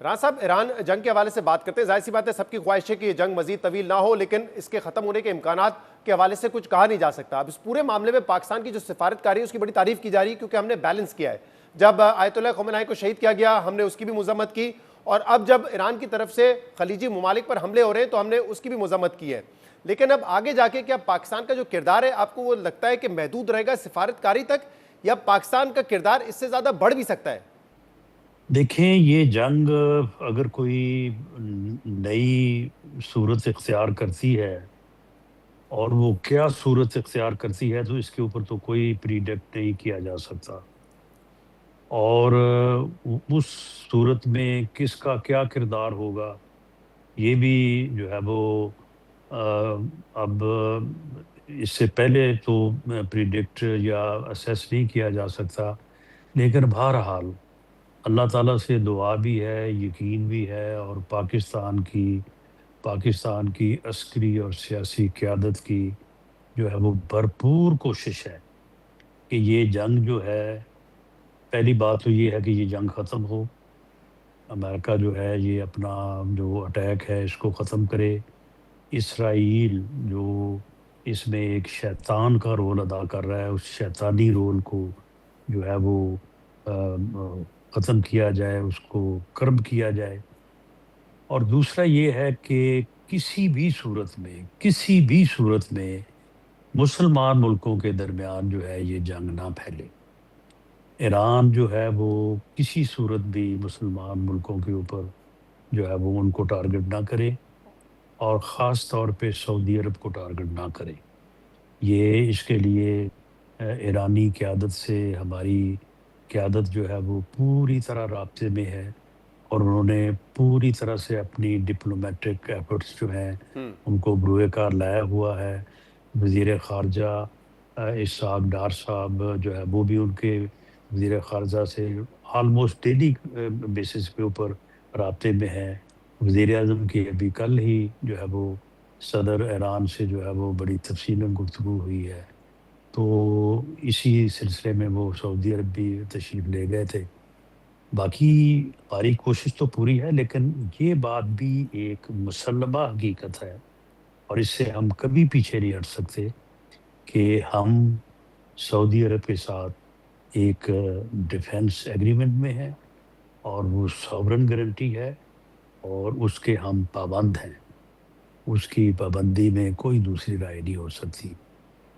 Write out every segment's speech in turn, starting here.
رانا صاحب، ایران جنگ کے حوالے سے بات کرتے ہیں. ظاہر سی بات ہے سب کی خواہش ہے کہ یہ جنگ مزید طویل نہ ہو، لیکن اس کے ختم ہونے کے امکانات کے حوالے سے کچھ کہا نہیں جا سکتا. اب اس پورے معاملے میں پاکستان کی جو سفارتکاری ہے اس کی بڑی تعریف کی جا رہی ہے، کیونکہ ہم نے بیلنس کیا ہے. جب آیت اللہ خمینائی کو شہید کیا گیا ہم نے اس کی بھی مذمت کی، اور اب جب ایران کی طرف سے خلیجی ممالک پر حملے ہو رہے ہیں تو ہم نے اس کی بھی مذمت کی ہے. لیکن اب آگے جا کے کیا پاکستان کا جو کردار ہے آپ کو وہ لگتا ہے کہ محدود رہے گا سفارتکاری تک، یا پاکستان کا کردار اس سے زیادہ بڑھ بھی سکتا ہے؟ دیکھیں، یہ جنگ اگر کوئی نئی صورت اختیار کرتی ہے اور وہ کیا صورت اختیار کرتی ہے تو اس کے اوپر تو کوئی پریڈکٹ نہیں کیا جا سکتا. اور اس صورت میں کس کا کیا کردار ہوگا یہ بھی جو ہے وہ اب اس سے پہلے تو پریڈکٹ یا اسیس نہیں کیا جا سکتا. لیکن بہرحال اللہ تعالیٰ سے دعا بھی ہے، یقین بھی ہے، اور پاکستان کی عسکری اور سیاسی قیادت کی جو ہے وہ بھرپور کوشش ہے کہ یہ جنگ جو ہے، پہلی بات تو یہ ہے کہ یہ جنگ ختم ہو. امریکہ جو ہے یہ اپنا جو اٹیک ہے اس کو ختم کرے. اسرائیل جو اس میں ایک شیطان کا رول ادا کر رہا ہے، اس شیطانی رول کو جو ہے وہ ختم کیا جائے، اس کو کرب کیا جائے. اور دوسرا یہ ہے کہ کسی بھی صورت میں مسلمان ملکوں کے درمیان جو ہے یہ جنگ نہ پھیلے. ایران جو ہے وہ کسی صورت بھی مسلمان ملکوں کے اوپر جو ہے وہ ان کو ٹارگٹ نہ کرے، اور خاص طور پہ سعودی عرب کو ٹارگٹ نہ کرے. یہ اس کے لیے ایرانی قیادت سے ہماری قیادت جو ہے وہ پوری طرح رابطے میں ہے، اور انہوں نے پوری طرح سے اپنی ڈپلومیٹک ایفرٹس جو ہیں ان کو بروئے کار لایا ہوا ہے. وزیر خارجہ اسحاق ڈار صاحب جو ہے وہ بھی ان کے وزیر خارجہ سے آلموسٹ ڈیلی بیسس کے اوپر رابطے میں ہے. وزیر اعظم کی ابھی کل ہی جو ہے وہ صدر ایران سے جو ہے وہ بڑی تفصیل گفتگو ہوئی ہے. تو اسی سلسلے میں وہ سعودی عرب بھی تشریف لے گئے تھے. باقی ہماری کوشش تو پوری ہے، لیکن یہ بات بھی ایک مسلمہ حقیقت ہے، اور اس سے ہم کبھی پیچھے نہیں ہٹ سکتے کہ ہم سعودی عرب کے ساتھ ایک ڈیفنس ایگریمنٹ میں ہیں، اور وہ ساورن گارنٹی ہے، اور اس کے ہم پابند ہیں. اس کی پابندی میں کوئی دوسری رائے نہیں ہو سکتی.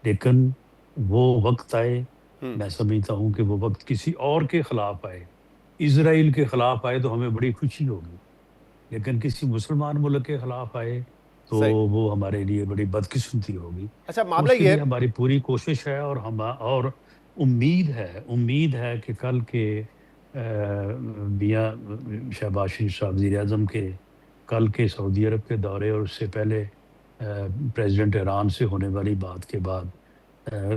لیکن وہ وقت آئے، میں سمجھتا ہوں کہ وہ وقت کسی اور کے خلاف آئے، اسرائیل کے خلاف آئے تو ہمیں بڑی خوشی ہوگی، لیکن کسی مسلمان ملک کے خلاف آئے تو صحیح. وہ ہمارے لیے بڑی بدقسمتی ہوگی. اچھا، تو معاملہ اس کے یہ لیے ہے. ہماری پوری کوشش ہے، اور امید ہے کہ کل کے میاں شہباز شریف صاحب وزیر اعظم کے کل کے سعودی عرب کے دورے، اور اس سے پہلے پریزیڈنٹ ایران سے ہونے والی بات کے بعد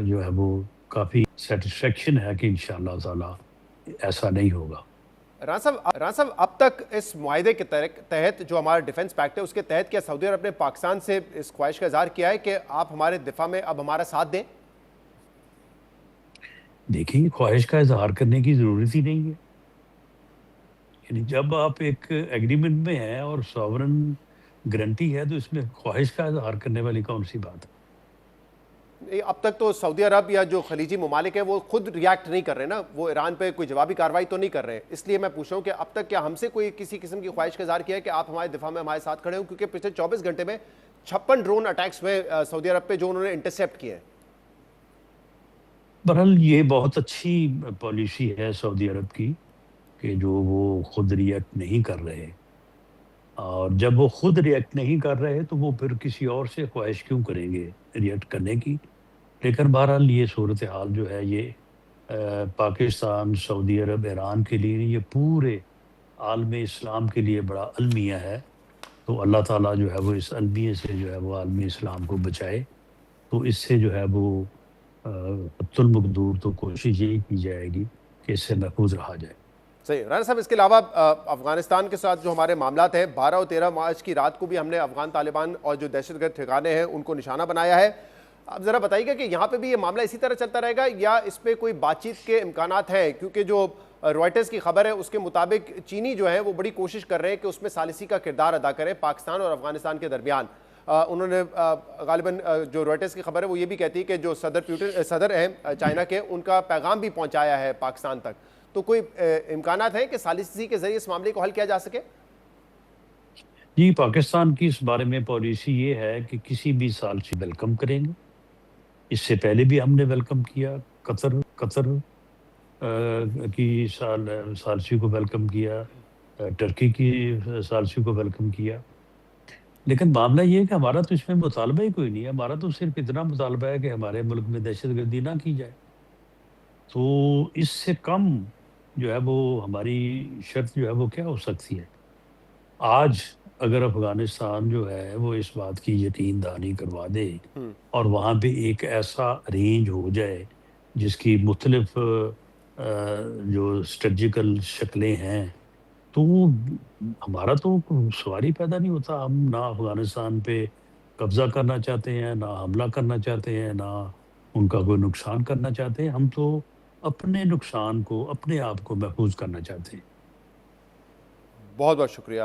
جو ہے وہ کافی سیٹسفیکشن ہے کہ انشاءاللہ تعالی ایسا نہیں ہوگا. رانا صاحب، اب تک اس معاہدے کے تحت جو ہمارا ڈیفنس پیکٹ ہے اس کے تحت کیا سعودی عرب نے پاکستان سے اس خواہش کا اظہار کیا ہے کہ آپ ہمارے دفاع میں اب ہمارا ساتھ دیں؟ دیکھیں، خواہش کا اظہار کرنے کی ضرورت ہی نہیں ہے. یعنی جب آپ ایک ایگریمنٹ میں ہیں اور ساورن گارنٹی ہے تو اس میں خواہش کا اظہار کرنے والی کون سی بات ہے؟ اب تک تو سعودی عرب یا جو خلیجی ممالک ہیں وہ خود ریاکٹ نہیں کر رہے نا، وہ ایران پہ کوئی جوابی کارروائی تو نہیں کر رہے. اس لیے میں پوچھ رہا ہوں کہ اب تک کیا ہم سے کوئی کسی قسم کی خواہش کا اظہار کیا ہے کہ آپ ہمارے دفاع میں ہمارے ساتھ کھڑے ہوں؟ کیونکہ پچھلے 24 گھنٹے میں 56 ڈرون اٹیکس ہوئے سعودی عرب پہ جو انہوں نے انٹرسیپٹ کیے ہیں. بہرحال یہ بہت اچھی پالیسی ہے سعودی عرب کی کہ جو وہ خود ریئیکٹ نہیں کر رہے، اور جب وہ خود ریئیکٹ نہیں کر رہے تو وہ پھر کسی اور سے خواہش کیوں کریں گے ریئیکٹ کرنے کی. لیکن بہرحال یہ صورتحال جو ہے یہ پاکستان، سعودی عرب، ایران کے لیے، یہ پورے عالم اسلام کے لیے بڑا المیہ ہے. تو اللہ تعالیٰ جو ہے وہ اس المیہ سے جو ہے وہ عالم اسلام کو بچائے. تو اس سے جو ہے وہ حتی المقدور تو کوشش یہی کی جائے گی کہ اس سے محفوظ رہا جائے. صحیح. رانا صاحب، اس کے علاوہ افغانستان کے ساتھ جو ہمارے معاملات ہیں، 12 اور 13 مارچ کی رات کو بھی ہم نے افغان طالبان اور جو دہشت گرد ٹھکانے ہیں ان کو نشانہ بنایا ہے. اب ذرا بتائیے گا کہ یہاں پہ بھی یہ معاملہ اسی طرح چلتا رہے گا یا اس پہ کوئی بات چیت کے امکانات ہیں؟ کیونکہ جو رائٹرز کی خبر ہے اس کے مطابق چینی جو ہیں وہ بڑی کوشش کر رہے ہیں کہ اس میں ثالثی کا کردار ادا کریں پاکستان اور افغانستان کے درمیان. انہوں نے غالباً جو رائٹرز کی خبر ہے وہ یہ بھی کہتی ہے کہ جو صدر ہیں چائنا کے, ان کا پیغام بھی پہنچایا ہے پاکستان تک. تو کوئی امکانات ہیں کہ ثالثی کے ذریعے اس معاملے کو حل کیا جا سکے؟ جی, پاکستان کی اس بارے میں پالیسی یہ ہے کہ کسی بھی ثالثی ویلکم کریں گے. اس سے پہلے بھی ہم نے ویلکم کیا, قطر کی ثالثی کو ویلکم کیا, ٹرکی کی ثالثی کو ویلکم کیا. لیکن معاملہ یہ ہے کہ ہمارا تو اس میں مطالبہ ہی کوئی نہیں ہے. ہمارا تو صرف اتنا مطالبہ ہے کہ ہمارے ملک میں دہشت گردی نہ کی جائے. تو اس سے کم جو ہے وہ ہماری شرط جو ہے وہ کیا ہو سکتی ہے؟ آج اگر افغانستان جو ہے وہ اس بات کی یقین دہانی کروا دے اور وہاں پہ ایک ایسا ارینج ہو جائے جس کی مختلف جو اسٹریٹجیکل شکلیں ہیں, تو ہمارا تو سوال ہی پیدا نہیں ہوتا. ہم نہ افغانستان پہ قبضہ کرنا چاہتے ہیں, نہ حملہ کرنا چاہتے ہیں, نہ ان کا کوئی نقصان کرنا چاہتے ہیں. ہم تو اپنے نقصان کو, اپنے آپ کو محفوظ کرنا چاہتے ہیں. بہت بہت شکریہ